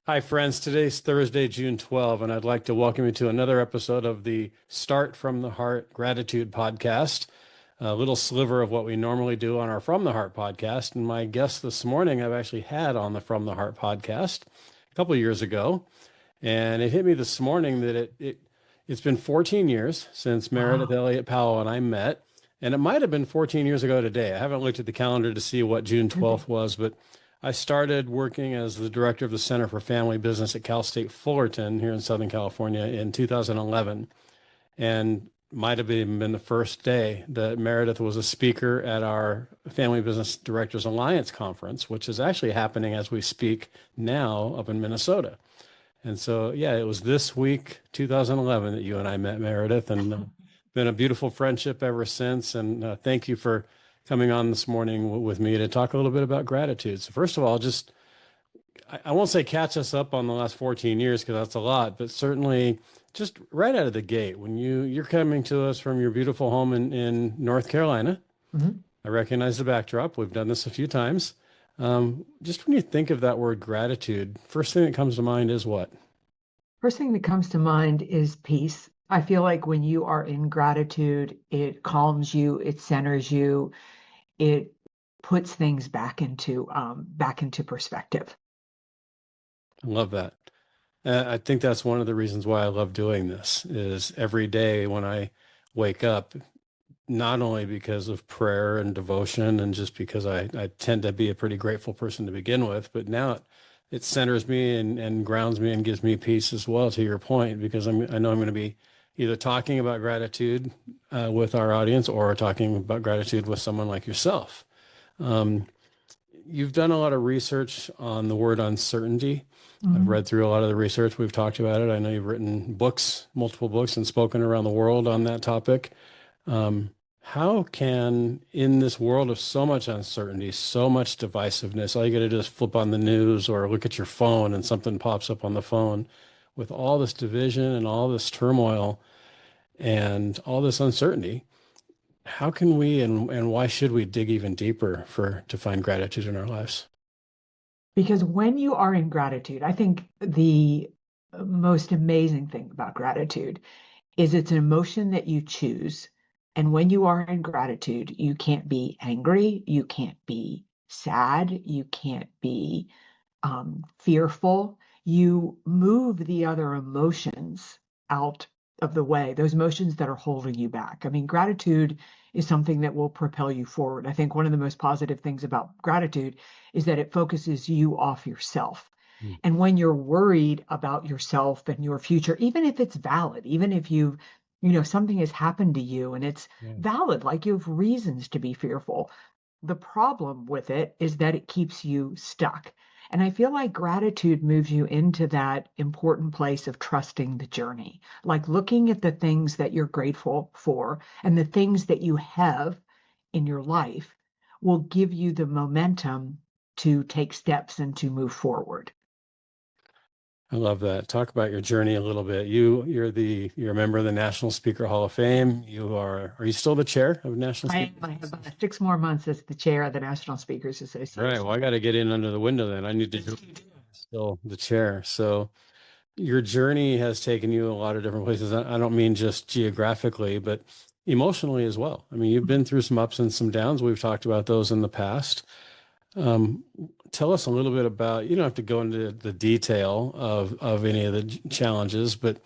Hi, friends. Today's Thursday, June 12, and I'd like to welcome you to another episode of the Start from the Heart Gratitude Podcast, a little sliver of what we normally do on our From the Heart podcast. And my guest this morning, I've actually had on the From the Heart podcast a couple of years ago. And it hit me this morning that it's been 14 years since Meridith Wow. Elliott Powell and I met. And it might have been 14 years ago today. I haven't looked at the calendar to see what June Could 12th be. was, but I started working as the director of the Center for Family Business at Cal State Fullerton here in Southern California in 2011. And might have even been the first day that Meredith was a speaker at our Family Business Directors Alliance conference, which is actually happening as we speak now up in Minnesota. And so, yeah, it was this week, 2011, that you and I met, Meredith, and been a beautiful friendship ever since. And thank you for coming on this morning with me to talk a little bit about gratitude. So, first of all, just I won't say catch us up on the last 14 years because that's a lot, but certainly just right out of the gate, when you're coming to us from your beautiful home in North Carolina. Mhm. I recognize the backdrop. We've done this a few times. Just when you think of that word gratitude, first thing that comes to mind is what? First thing that comes to mind is peace. I feel like when you are in gratitude, it calms you, it centers you, it puts things back into perspective. I love that. I think that's one of the reasons why I love doing this is every day when I wake up, not only because of prayer and devotion and just because I tend to be a pretty grateful person to begin with, but now it centers me and grounds me and gives me peace as well, to your point, because I know I'm going to be either talking about gratitude with our audience or talking about gratitude with someone like yourself. Um, you've done a lot of research on the word uncertainty. I've Mhm. read through a lot of the research. We've talked about it. I know you've written books, multiple books, and spoken around the world on that topic. Um, how can, in this world of so much uncertainty, so much divisiveness, all you got to do is flip on the news or look at your phone and something pops up on the phone with all this division and all this turmoil and all this uncertainty, how can we and why should we dig even deeper to find gratitude in our lives? Because when you are in gratitude, I think the most amazing thing about gratitude is it's an emotion that you choose. And when you are in gratitude, you can't be angry, you can't be sad, you can't be fearful. You move the other emotions out of the way, those emotions that are holding you back. I mean, gratitude is something that will propel you forward. I think one of the most positive things about gratitude is that it focuses you off yourself. Mm. And when you're worried about yourself and your future, even if it's valid, even if something has happened to you and it's Yeah. valid, like you have reasons to be fearful, the problem with it is that it keeps you stuck. And I feel like gratitude moves you into that important place of trusting the journey, like looking at the things that you're grateful for and the things that you have in your life will give you the momentum to take steps and to move forward. I love that. Talk about your journey a little bit. You're a member of the National Speaker Hall of Fame. Are you still the chair of National I Speaker am. I have Association? 6 more months as the chair of the National Speakers All right. Well, Association. I got to get in under the window then. I need to Yes, you do. still the chair. So your journey has taken you a lot of different places. I don't mean just geographically, but emotionally as well. I mean, you've been through some ups and some downs. We've talked about those in the past. Um, Tell us a little bit about, you don't have to go into the detail of any of the challenges, but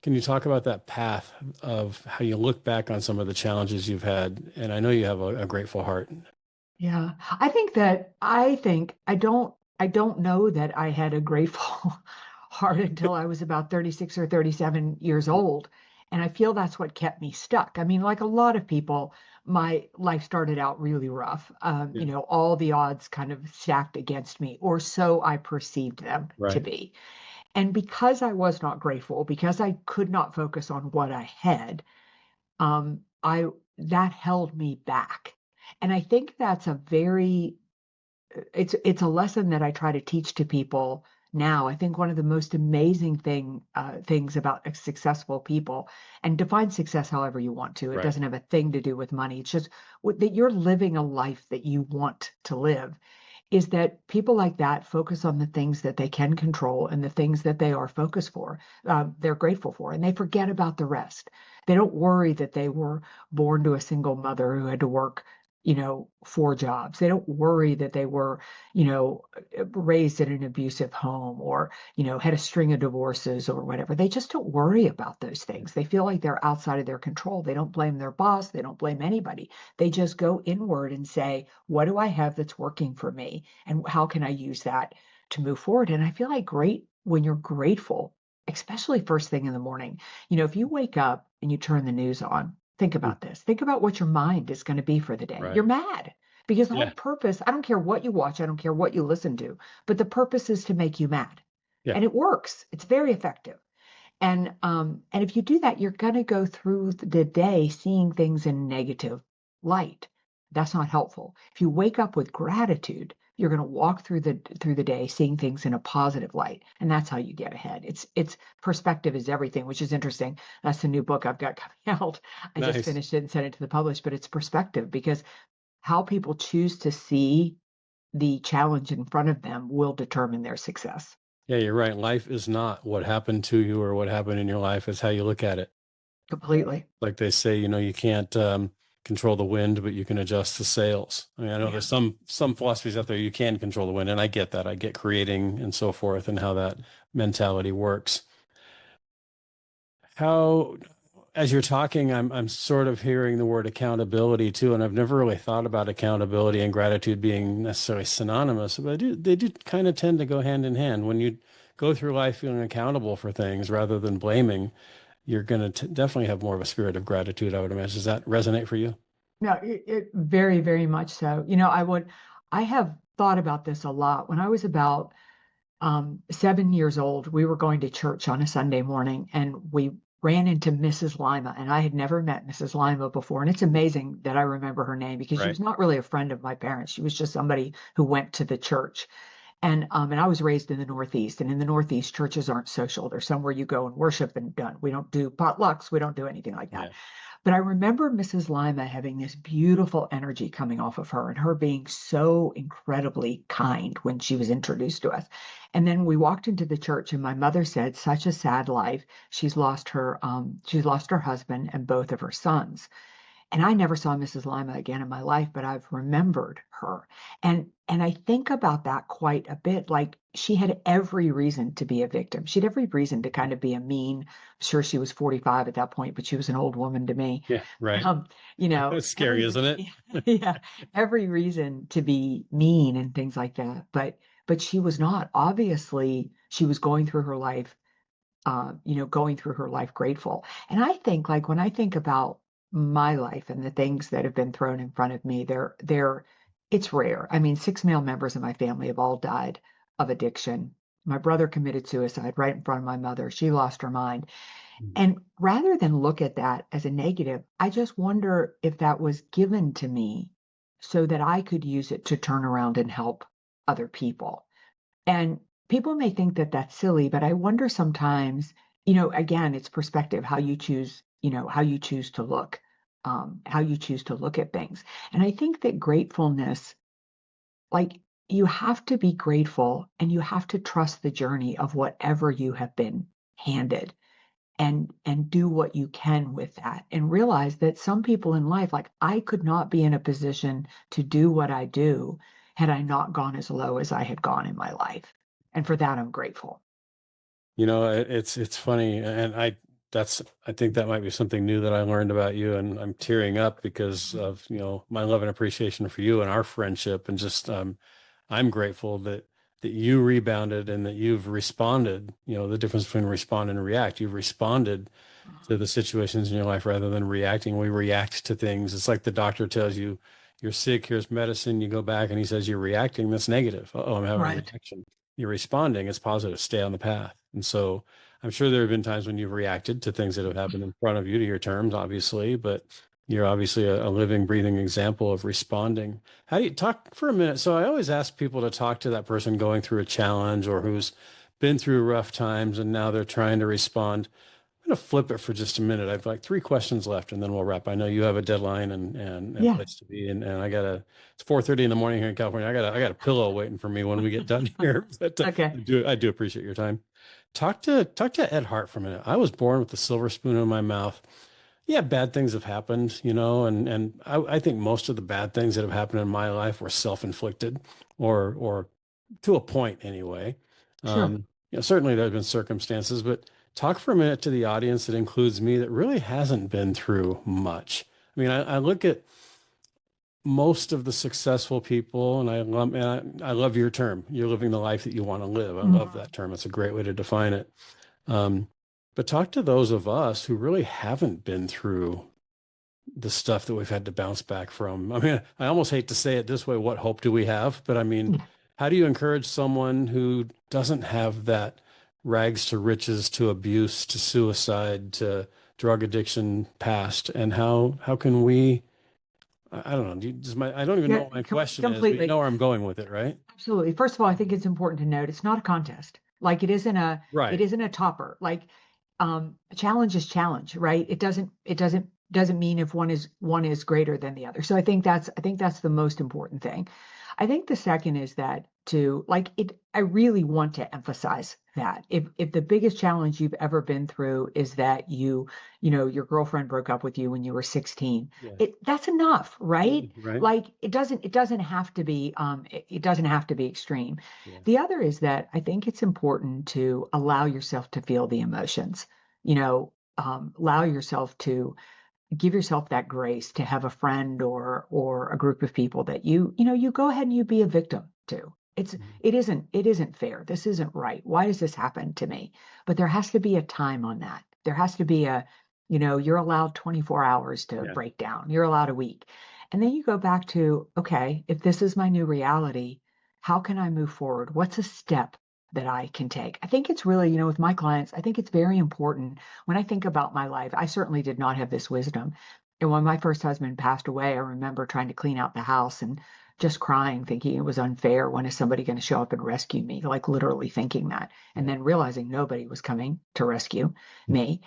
can you talk about that path of how you look back on some of the challenges you've had? And I know you have a grateful heart. Yeah, I think I don't know that I had a grateful heart until I was about 36 or 37 years old. And I feel that's what kept me stuck. I mean, like a lot of people, my life started out really rough. Yeah. All the odds kind of stacked against me, or so I perceived them to Right. be. And because I was not grateful, because I could not focus on what I had, I that held me back. And I think that's a very it's a lesson that I try to teach to people now. I think one of the most amazing things about successful people, and define success however you want to. It Right. doesn't have a thing to do with money. It's just that you're living a life that you want to live is that people like that focus on the things that they can control and the things that they are focused for, they're grateful for, and they forget about the rest. They don't worry that they were born to a single mother who had to work, 4 jobs. They don't worry that they were, raised in an abusive home or, had a string of divorces or whatever. They just don't worry about those things. They feel like they're outside of their control. They don't blame their boss. They don't blame anybody. They just go inward and say, what do I have that's working for me? And how can I use that to move forward? And I feel like when you're grateful, especially first thing in the morning, if you wake up and you turn the news on, think Mm. about this. Think about what your mind is going to be for the day. You're Right. mad because the whole Yeah. purpose, I don't care what you watch, I don't care what you listen to, but the purpose is to make you mad. Yeah. And it works. It's very effective. And if you do that, you're going to go through the day seeing things in negative light. That's not helpful. If you wake up with gratitude, you're going to walk through the day seeing things in a positive light, and that's how you get ahead. It's perspective is everything, which is interesting. That's the new book I've got coming out. I just Nice. finished it and sent it to the publish, but it's perspective because how people choose to see the challenge in front of them will determine their success. Yeah, you're right. Life is not what happened to you or what happened in your life. It's how you look at it. Completely. Like they say, you can't control the wind, but you can adjust the sails. I mean, I know Yeah. there's some philosophies out there you can control the wind, and I get that. I get creating and so forth and how that mentality works. How, as you're talking, I'm sort of hearing the word accountability too, and I've never really thought about accountability and gratitude being necessarily synonymous, but they do kind of tend to go hand in hand. When you go through life feeling accountable for things rather than blaming, you're going to definitely have more of a spirit of gratitude, I would imagine. Does that resonate for you? No, it very, very much so. I have thought about this a lot. When I was about 7 years old, we were going to church on a Sunday morning and we ran into Mrs. Lima. And I had never met Mrs. Lima before. And it's amazing that I remember her name because she Right. was not really a friend of my parents. She was just somebody who went to the church. And I was raised in the Northeast, and in the Northeast, churches aren't social. They're somewhere you go and worship and done. We don't do potlucks. We don't do anything like that. Yeah. But I remember Mrs. Lima having this beautiful energy coming off of her and her being so incredibly kind when she was introduced to us. And then we walked into the church and my mother said, such a sad life. She's lost her husband and both of her sons. And I never saw Mrs. Lima again in my life, but I've remembered her. And I think about that quite a bit. Like she had every reason to be a victim. She had every reason to kind of be a mean. I'm sure she was 45 at that point, but she was an old woman to me. Yeah. Right. Um, That's scary, isn't it? yeah, every reason to be mean and things like that. But she was not. Obviously, she was going through her life grateful. And I think like when I think about my life and the things that have been thrown in front of me, it's rare. I mean, 6 male members of my family have all died of addiction. My brother committed suicide right in front of my mother. She lost her mind. And rather than look at that as a negative, I just wonder if that was given to me so that I could use it to turn around and help other people. And people may think that that's silly, but I wonder sometimes, again, it's perspective, how you choose to look, how you choose to look at things. And I think that gratefulness, like you have to be grateful and you have to trust the journey of whatever you have been handed and do what you can with that and realize that some people in life, like I could not be in a position to do what I do had I not gone as low as I had gone in my life. And for that, I'm grateful. It's funny, and I think that might be something new that I learned about you, and I'm tearing up because of my love and appreciation for you and our friendship, and just I'm grateful that you rebounded and that you've responded. The difference between respond and react. You've responded to the situations in your life rather than reacting. We react to things. It's like the doctor tells you you're sick, here's medicine. You go back and he says you're reacting. That's negative. Oh, I'm having a Right. reaction. You're responding. It's positive. Stay on the path. And so I'm sure there have been times when you've reacted to things that have happened in front of you to your terms, obviously, but you're obviously a living, breathing example of responding. How do you talk for a minute? So I always ask people to talk to that person going through a challenge or who's been through rough times and now they're trying to respond going to flip it for just a minute. I've like three questions left, and then we'll wrap. I know you have a deadline and a Yeah. place to be, and I gotta. It's 4:30 in the morning here in California. I got a pillow waiting for me when we get done here. But Okay. I do appreciate your time. Talk to Ed Hart for a minute. I was born with the silver spoon in my mouth. Yeah, bad things have happened, and I think most of the bad things that have happened in my life were self-inflicted, or to a point anyway. Sure. Certainly there have been circumstances, but talk for a minute to the audience that includes me that really hasn't been through much. I mean, I look at most of the successful people, and I love your term. You're living the life that you want to live. I love Mhm. that term. It's a great way to define it. Um, but talk to those of us who really haven't been through the stuff that we've had to bounce back from. I mean, I almost hate to say it this way, what hope do we have? But I mean, Yeah. how do you encourage someone who doesn't have that rags to riches to abuse to suicide to drug addiction past? And how can we, I don't know, I don't even know Yeah, what my question is, but you know completely. where I'm going with it, right? Absolutely. First of all, I think it's important to note it's not a contest. Like it Right. isn't a topper. Like a challenge is challenge, right? It doesn't mean if one is greater than the other. So I think that's the most important thing. I think the second is that to like it I really want to emphasize that if the biggest challenge you've ever been through is that your girlfriend broke up with you when you were 16, Yeah. that's enough, right? Right. Like it doesn't have to be it doesn't have to be extreme. Yeah. The other is that I think it's important to allow yourself to feel the emotions. Allow yourself to give yourself that grace to have a friend or a group of people that you go ahead and you be a victim to. Mhm. It isn't fair. This isn't right. Why does this happen to me? But there has to be a time on that. There has to be you're allowed 24 hours to Yeah. break down. You're allowed a week. And then you go back to, okay, if this is my new reality, how can I move forward? What's a step that I can take? I think it's really, with my clients, I think it's very important when I think about my life. I certainly did not have this wisdom. And when my first husband passed away, I remember trying to clean out the house and just crying, thinking it was unfair. When is somebody going to show up and rescue me? Like literally thinking that. And Yeah. then realizing nobody was coming to rescue me.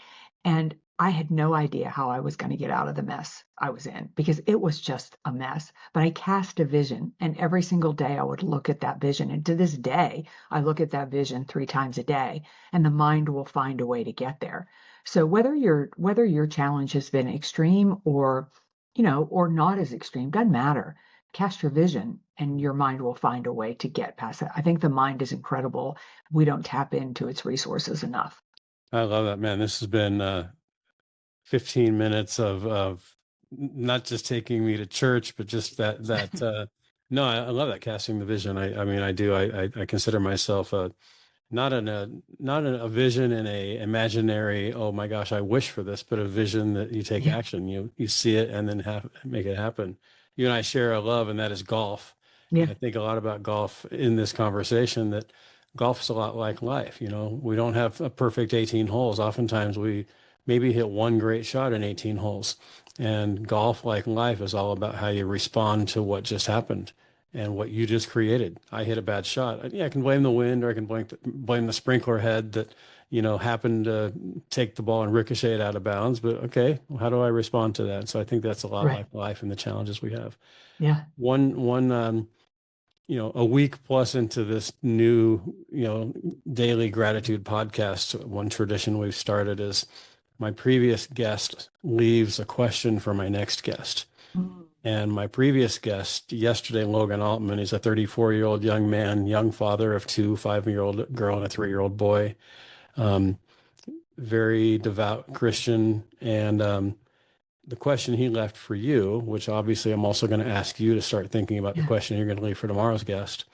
And I had no idea how I was going to get out of the mess I was in because it was just a mess. But I cast a vision, and every single day I would look at that vision. And to this day, I look at that vision 3 times a day, and the mind will find a way to get there. So whether your challenge has been extreme or not as extreme, doesn't matter. Cast your vision and your mind will find a way to get past that. I think the mind is incredible. We don't tap into its resources enough. I love that, man. This has been 15 minutes of not just taking me to church, but just that no, I love that casting the vision. I mean I do. I consider myself not in a vision in a imaginary, oh my gosh, I wish for this, but a vision that you take Yeah. action. You see it and then make it happen. You and I share a love, and that is golf. And Yeah. I think a lot about golf in this conversation, that golf is a lot like life. We don't have a perfect 18 holes. Oftentimes we maybe hit one great shot in 18 holes. And golf, like life, is all about how you respond to what just happened and what you just created. I hit a bad shot. Yeah, I can blame the wind, or I can blame the sprinkler head that, happened to take the ball and ricochet it out of bounds. But okay, well, how do I respond to that? So I think that's a lot Right. like life and the challenges we have. Yeah. One, a week plus into this new, daily gratitude podcast, one tradition we've started is my previous guest leaves a question for my next guest. Mm. And my previous guest yesterday, Logan Altman, is a 34-year-old young man, young father of two, 5-year-old girl and a 3-year-old boy, um, very devout Christian. And the question he left for you, which obviously I'm also going to ask you to start thinking about the Yeah. question you're going to leave for tomorrow's guest.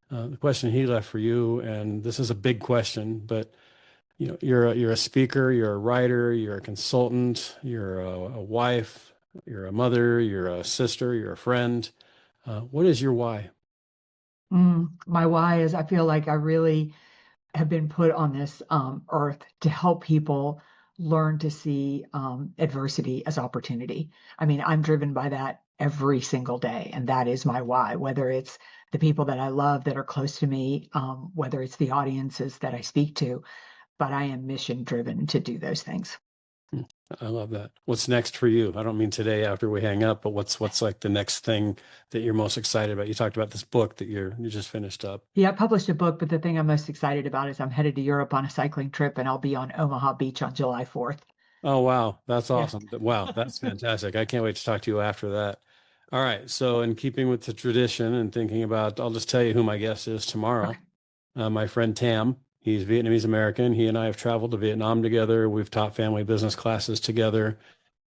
The question he left for you, and this is a big question, but you're a speaker, you're a writer, you're a consultant, you're a wife, you're a mother, you're a sister, you're a friend. What is your why? My why is I feel like I really have been put on this earth to help people learn to see adversity as opportunity. I mean, I'm driven by that every single day, and that is my why, whether it's the people that I love that are close to me, whether it's the audiences that I speak to. but I am mission driven to do those things. I love that. What's next for you? I don't mean today after we hang up, but what's like the next thing that you're most excited about? You talked about this book that you just finished up. Yeah, I published a book, but the thing I'm most excited about is I'm headed to Europe on a cycling trip, and I'll be on Omaha Beach on July 4th. Oh, wow. That's Yeah. awesome. Wow, that's fantastic. I can't wait to talk to you after that. All right. So, in keeping with the tradition and thinking about, I'll just tell you who my guest is tomorrow. Okay. My friend Tam. He's Vietnamese American. He and I have traveled to Vietnam together. We've taught family business classes together.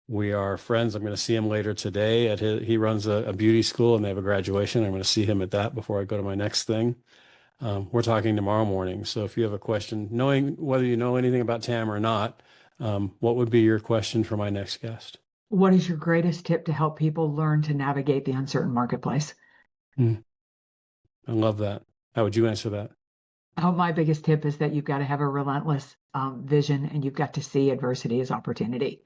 We are friends. I'm going to see him later today he runs a beauty school and they have a graduation. I'm going to see him at that before I go to my next thing. We're talking tomorrow morning. So if you have a question, knowing whether you know anything about Tam or not, what would be your question for my next guest? What is your greatest tip to help people learn to navigate the uncertain marketplace? I love that. How would you answer that? Oh, my biggest tip is that you've got to have a relentless vision and you've got to see adversity as opportunity.